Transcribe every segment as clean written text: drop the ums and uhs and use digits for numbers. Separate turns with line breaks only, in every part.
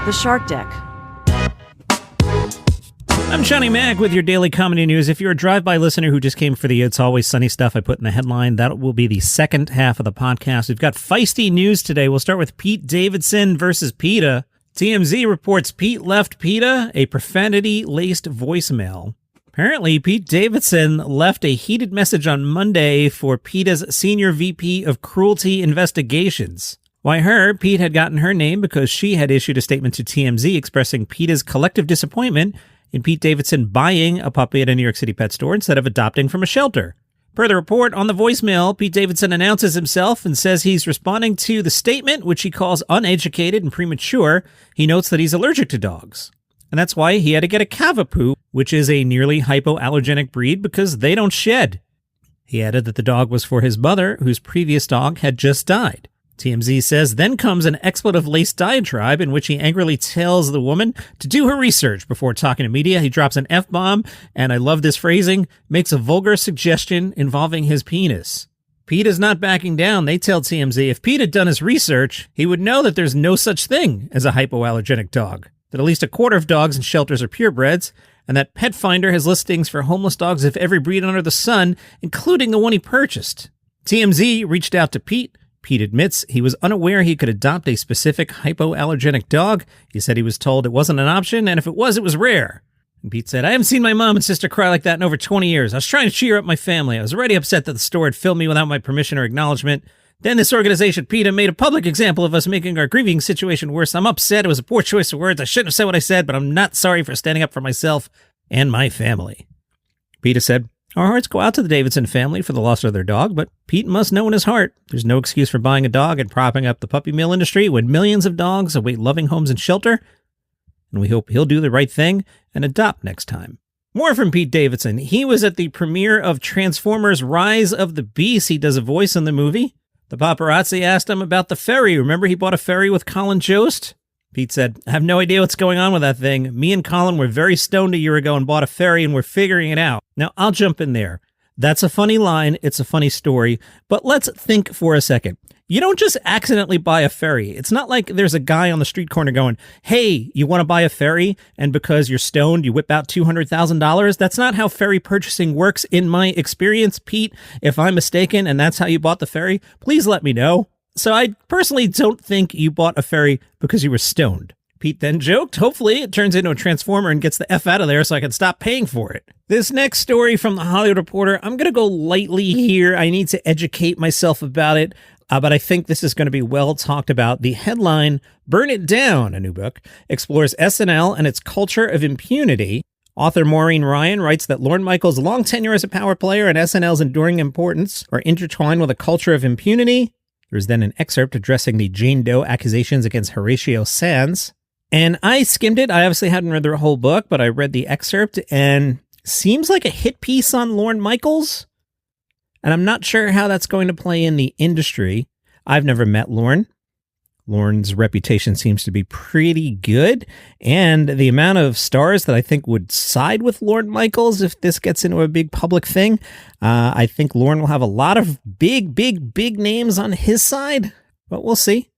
The Shark Deck.
I'm Johnny Mac with your daily comedy news. If you're a drive-by listener who just came for the It's Always Sunny stuff I put in the headline, that will be the second half of the podcast. We've got feisty news today. We'll start with Pete Davidson versus PETA. TMZ reports Pete left PETA a profanity-laced voicemail. Apparently, Pete Davidson left a heated message on Monday for PETA's Senior VP of Cruelty Investigations. Why her? Pete had gotten her name because she had issued a statement to TMZ expressing PETA's collective disappointment in Pete Davidson buying a puppy at a New York City pet store instead of adopting from a shelter. Per the report on the voicemail, Pete Davidson announces himself and says he's responding to the statement, which he calls uneducated and premature. He notes that he's allergic to dogs. And that's why he had to get a Cavapoo, which is a nearly hypoallergenic breed because they don't shed. He added that the dog was for his mother, whose previous dog had just died. TMZ says, then comes an expletive-laced diatribe in which he angrily tells the woman to do her research before talking to media. He drops an F-bomb, and I love this phrasing, makes a vulgar suggestion involving his penis. Pete is not backing down. They tell TMZ if Pete had done his research, he would know that there's no such thing as a hypoallergenic dog, that at least a quarter of dogs in shelters are purebreds, and that Pet Finder has listings for homeless dogs of every breed under the sun, including the one he purchased. TMZ reached out to Pete. Pete admits he was unaware he could adopt a specific hypoallergenic dog. He said he was told it wasn't an option, and if it was rare. And Pete said, I haven't seen my mom and sister cry like that in over 20 years. I was trying to cheer up my family. I was already upset that the store had filmed me without my permission or acknowledgement. Then this organization, PETA, made a public example of us, making our grieving situation worse. I'm upset. It was a poor choice of words. I shouldn't have said what I said, but I'm not sorry for standing up for myself and my family. PETA said, our hearts go out to the Davidson family for the loss of their dog, but Pete must know in his heart there's no excuse for buying a dog and propping up the puppy mill industry when millions of dogs await loving homes and shelter. And we hope he'll do the right thing and adopt next time. More from Pete Davidson. He was at the premiere of Transformers Rise of the Beast. He does a voice in the movie. The paparazzi asked him about the ferry. Remember he bought a ferry with Colin Jost? Pete said, I have no idea what's going on with that thing. Me and Colin were very stoned a year ago and bought a ferry and we're figuring it out. Now, I'll jump in there. That's a funny line. It's a funny story. But let's think for a second. You don't just accidentally buy a ferry. It's not like there's a guy on the street corner going, hey, you want to buy a ferry? And because you're stoned, you whip out $200,000. That's not how ferry purchasing works in my experience, Pete. If I'm mistaken and that's how you bought the ferry, please let me know. So I personally don't think you bought a ferry because you were stoned. Pete then joked, hopefully it turns into a transformer and gets the F out of there so I can stop paying for it. This next story from The Hollywood Reporter, I'm going to go lightly here. I need to educate myself about it, but I think this is going to be well talked about. The headline, Burn It Down, a new book, explores SNL and its culture of impunity. Author Maureen Ryan writes that Lorne Michaels' long tenure as a power player and SNL's enduring importance are intertwined with a culture of impunity. There's then an excerpt addressing the Jane Doe accusations against Horatio Sands. And I skimmed it. I obviously hadn't read the whole book, but I read the excerpt and seems like a hit piece on Lorne Michaels. And I'm not sure how that's going to play in the industry. I've never met Lorne. Lorne's reputation seems to be pretty good. And the amount of stars that I think would side with Lorne Michaels if this gets into a big public thing, I think Lorne will have a lot of big names on his side, but we'll see.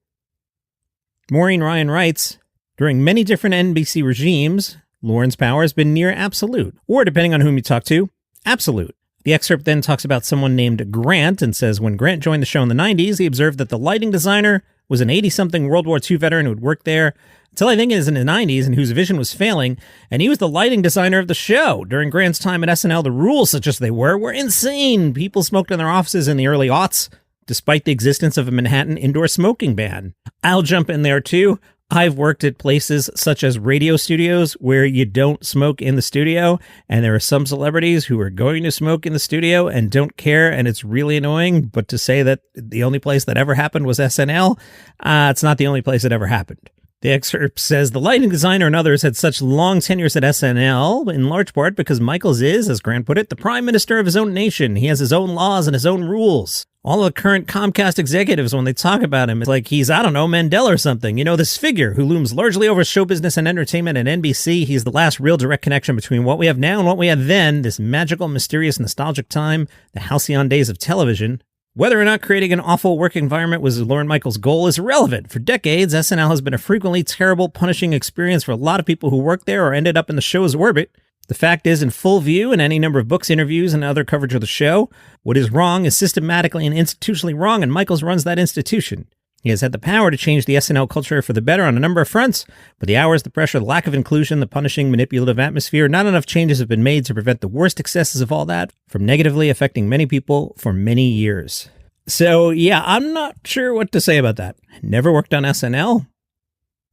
Maureen Ryan writes, during many different NBC regimes, Lorne's power has been near absolute, or depending on whom you talk to, absolute. The excerpt then talks about someone named Grant and says when Grant joined the show in the 90s, he observed that the lighting designer was an 80-something World War II veteran who had worked there until I think it was in the 90s and whose vision was failing, and he was the lighting designer of the show. During Grant's time at SNL, the rules, such as they were insane. People smoked in their offices in the early aughts, despite the existence of a Manhattan indoor smoking ban. I'll jump in there too. I've worked at places such as radio studios where you don't smoke in the studio, and there are some celebrities who are going to smoke in the studio and don't care, and it's really annoying. But to say that the only place that ever happened was SNL, it's not the only place that ever happened. The excerpt says the lighting designer and others had such long tenures at SNL, in large part because Michaels is, as Grant put it, the prime minister of his own nation. He has his own laws and his own rules. All of the current Comcast executives, when they talk about him, it's like he's, I don't know, Mandela or something. You know, this figure who looms largely over show business and entertainment at NBC. He's the last real direct connection between what we have now and what we had then, this magical, mysterious, nostalgic time, the halcyon days of television. Whether or not creating an awful work environment was Lorne Michaels' goal is irrelevant. For decades, SNL has been a frequently terrible, punishing experience for a lot of people who worked there or ended up in the show's orbit. The fact is, in full view in any number of books, interviews, and other coverage of the show, what is wrong is systematically and institutionally wrong, and Michaels runs that institution. He has had the power to change the SNL culture for the better on a number of fronts, but the hours, the pressure, the lack of inclusion, the punishing, manipulative atmosphere, not enough changes have been made to prevent the worst excesses of all that from negatively affecting many people for many years. So, yeah, I'm not sure what to say about that. Never worked on SNL.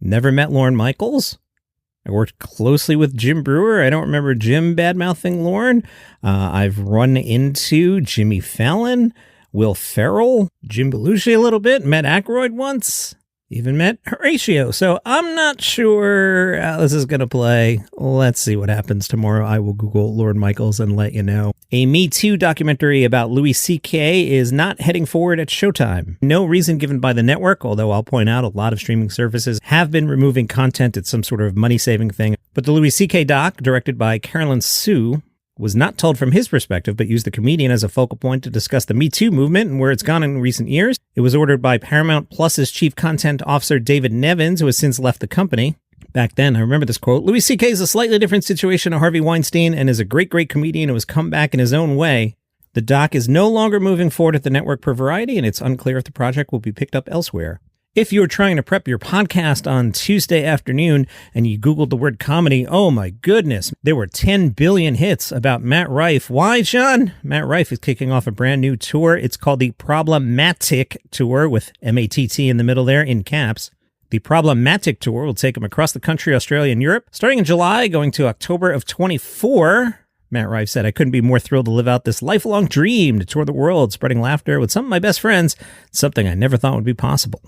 Never met Lorne Michaels. I worked closely with Jim Brewer. I don't remember Jim bad-mouthing Lorne. I've run into Jimmy Fallon, Will Ferrell, Jim Belushi a little bit, met Aykroyd once, even met Horatio. So I'm not sure how this is going to play. Let's see what happens tomorrow. I will Google Lorne Michaels and let you know. A Me Too documentary about Louis C.K. is not heading forward at Showtime. No reason given by the network, although I'll point out a lot of streaming services have been removing content. It's some sort of money-saving thing. But the Louis C.K. doc, directed by Carolyn Sue, was not told from his perspective, but used the comedian as a focal point to discuss the Me Too movement and where it's gone in recent years. It was ordered by Paramount Plus's chief content officer, David Nevins, who has since left the company. Back then, I remember this quote, "Louis C.K. is a slightly different situation to Harvey Weinstein and is a great, great comedian who has come back in his own way. The doc is no longer moving forward at the network per Variety, and it's unclear if the project will be picked up elsewhere." If you were trying to prep your podcast on Tuesday afternoon and you Googled the word comedy, oh my goodness, there were 10 billion hits about Matt Rife. Why, John? Matt Rife is kicking off a brand new tour. It's called the Problematic Tour with M-A-T-T in the middle there in caps. The Problematic Tour will take him across the country, Australia, and Europe, starting in July, going to October of 24. Matt Rife said, "I couldn't be more thrilled to live out this lifelong dream to tour the world, spreading laughter with some of my best friends, something I never thought would be possible."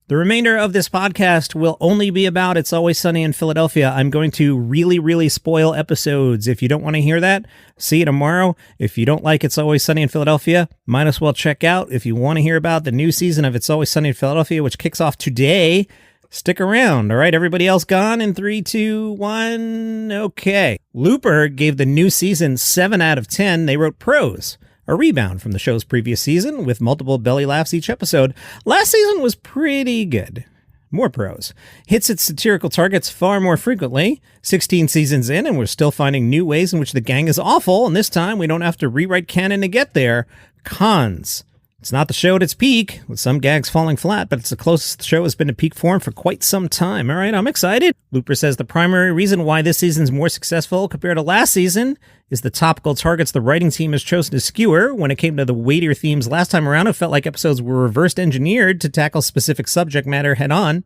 The remainder of this podcast will only be about It's Always Sunny in Philadelphia. I'm going to really, really spoil episodes. If you don't want to hear that, see you tomorrow. If you don't like It's Always Sunny in Philadelphia, might as well check out. If you want to hear about the new season of It's Always Sunny in Philadelphia, which kicks off today, stick around. All right, everybody else gone in 3, 2, 1. Okay. Looper gave the new season 7 out of 10. They wrote prose. A rebound from the show's previous season with multiple belly laughs each episode. Last season was pretty good. More prose. Hits its satirical targets far more frequently. 16 seasons in, and we're still finding new ways in which the gang is awful, and this time we don't have to rewrite canon to get there. Cons. It's not the show at its peak, with some gags falling flat, but it's the closest the show has been to peak form for quite some time. All right, I'm excited. Looper says the primary reason why this season's more successful compared to last season is the topical targets the writing team has chosen to skewer. When it came to the weightier themes last time around, it felt like episodes were reversed engineered to tackle specific subject matter head on,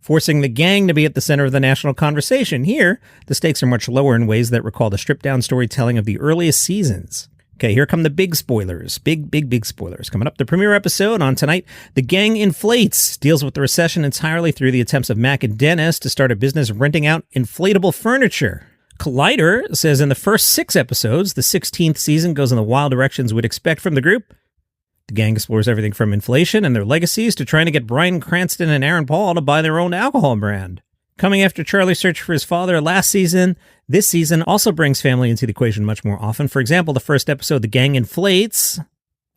forcing the gang to be at the center of the national conversation. Here, the stakes are much lower in ways that recall the stripped-down storytelling of the earliest seasons. Okay, here come the big spoilers. Big spoilers. Coming up, the premiere episode on tonight, The Gang Inflates, deals with the recession entirely through the attempts of Mac and Dennis to start a business renting out inflatable furniture. Collider says in the first 6 episodes, the 16th season goes in the wild directions we'd expect from the group. The gang explores everything from inflation and their legacies to trying to get Bryan Cranston and Aaron Paul to buy their own alcohol brand. Coming after Charlie's search for his father last season, this season also brings family into the equation much more often. For example, the first episode, The Gang Inflates,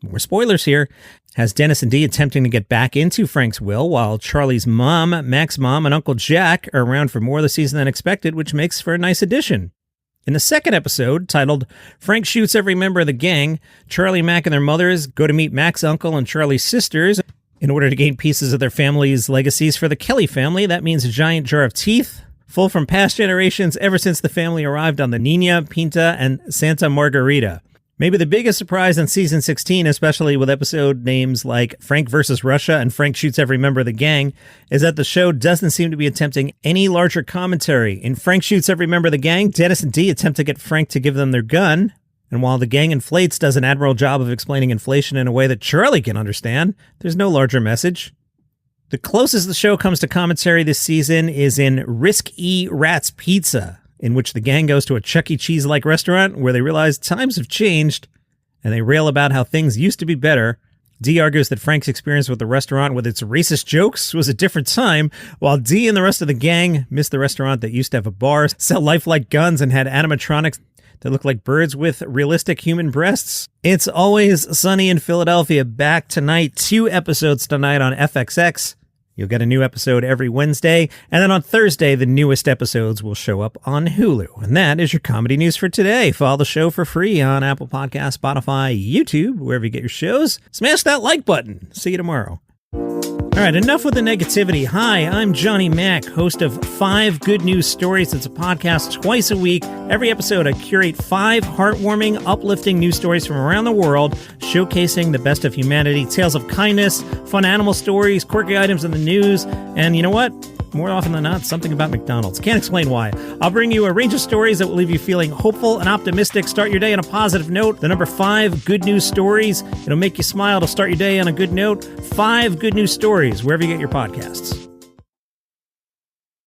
more spoilers here, has Dennis and Dee attempting to get back into Frank's will, while Charlie's mom, Mac's mom, and Uncle Jack are around for more of the season than expected, which makes for a nice addition. In the second episode, titled Frank Shoots Every Member of the Gang, Charlie, Mac, and their mothers go to meet Mac's uncle and Charlie's sisters in order to gain pieces of their family's legacies. For the Kelly family, that means a giant jar of teeth, full from past generations ever since the family arrived on the Nina, Pinta, and Santa Margarita. Maybe the biggest surprise in season 16, especially with episode names like Frank versus Russia and Frank Shoots Every Member of the Gang, is that the show doesn't seem to be attempting any larger commentary. In Frank Shoots Every Member of the Gang, Dennis and Dee attempt to get Frank to give them their gun. And while The Gang Inflates does an admirable job of explaining inflation in a way that Charlie can understand, there's no larger message. The closest the show comes to commentary this season is in Risk E Rat's Pizza, in which the gang goes to a Chuck E. Cheese-like restaurant where they realize times have changed, and they rail about how things used to be better. Dee argues that Frank's experience with the restaurant with its racist jokes was a different time, while Dee and the rest of the gang miss the restaurant that used to have a bar, sell lifelike guns, and had animatronics that look like birds with realistic human breasts. It's Always Sunny in Philadelphia back tonight. 2 episodes tonight on FXX. You'll get a new episode every Wednesday, and then on Thursday, the newest episodes will show up on Hulu. And that is your comedy news for today. Follow the show for free on Apple Podcasts, Spotify, YouTube, wherever you get your shows. Smash that like button. See you tomorrow. All right, enough with the negativity. Hi, I'm Johnny Mack, host of 5 Good News Stories. It's a podcast twice a week. Every episode, I curate 5 heartwarming, uplifting news stories from around the world, showcasing the best of humanity, tales of kindness, fun animal stories, quirky items in the news, and you know what? More often than not, something about McDonald's. Can't explain why. I'll bring you a range of stories that will leave you feeling hopeful and optimistic. Start your day on a positive note. The number 5 Good News Stories. It'll make you smile to start your day on a good note. 5 Good News Stories, wherever you get your podcasts.